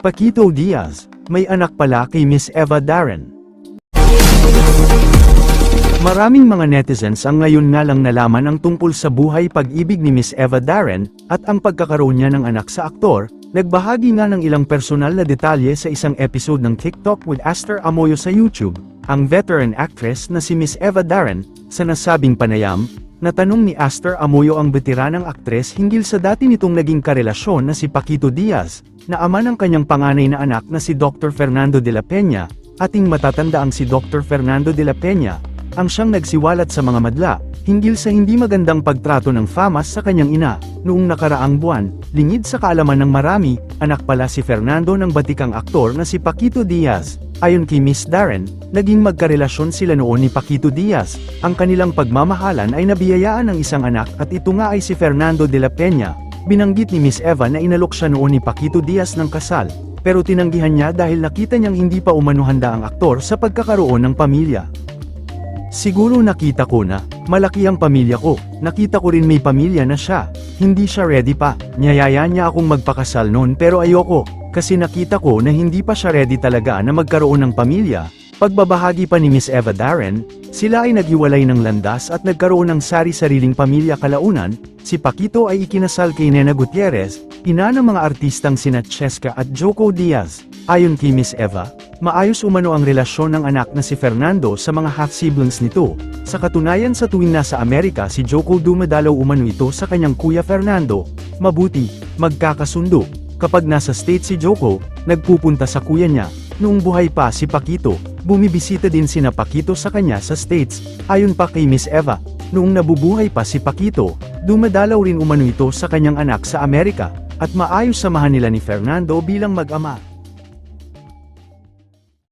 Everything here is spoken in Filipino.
Paquito Diaz, may anak pala kay Miss Eva Darren. Maraming mga netizens ang ngayon nga lang nalaman ang tungkol sa buhay pag-ibig ni Miss Eva Darren, at ang pagkakaroon niya ng anak sa aktor. Nagbahagi nga ng ilang personal na detalye sa isang episode ng TikTok with Aster Amoyo sa YouTube, ang veteran actress na si Miss Eva Darren. Sa nasabing panayam, natanong ni Aster Amoyo ang veteranang aktres hinggil sa dati nitong naging karelasyon na si Paquito Diaz, na ama ng kanyang panganay na anak na si Dr. Fernando de la Peña. Ating matatanda ang si Dr. Fernando de la Peña ang siyang nagsiwalat sa mga madla, hinggil sa hindi magandang pagtrato ng FAMAS sa kanyang ina. Noong nakaraang buwan, lingid sa kaalaman ng marami, anak pala si Fernando ng batikang aktor na si Paquito Diaz. Ayon kay Miss Darren, naging magkarelasyon sila noon ni Paquito Diaz. Ang kanilang pagmamahalan ay nabiyayaan ng isang anak at ito nga ay si Fernando de la Peña. Binanggit ni Miss Eva na inalok siya noon ni Paquito Diaz ng kasal, pero tinanggihan niya dahil nakita niyang hindi pa umano handa ang aktor sa pagkakaroon ng pamilya. Siguro nakita ko na, malaki ang pamilya ko, nakita ko rin may pamilya na siya, hindi siya ready pa, niyayaya niya akong magpakasal noon pero ayoko, kasi nakita ko na hindi pa siya ready talaga na magkaroon ng pamilya. Pagbabahagi pa ni Miss Eva Darren, sila ay naghiwalay ng landas at nagkaroon ng sari-sariling pamilya kalaunan. Si Paquito ay ikinasal kay Nena Gutierrez, ina ng mga artistang sina Cheska at Joco Diaz. Ayon kay Miss Eva, maayos umano ang relasyon ng anak na si Fernando sa mga half-siblings nito. Sa katunayan, sa tuwing nasa Amerika si Joco, dumadalaw umano ito sa kanyang kuya Fernando. Mabuti, magkakasundo. Kapag nasa States si Joco, nagpupunta sa kuya niya. Noong buhay pa si Paquito, bumibisita din sina Paquito sa kanya sa States. Ayon pa kay Miss Eva, noong nabubuhay pa si Paquito, dumadalaw rin umano ito sa kanyang anak sa Amerika, at maayos samahan nila ni Fernando bilang mag-ama.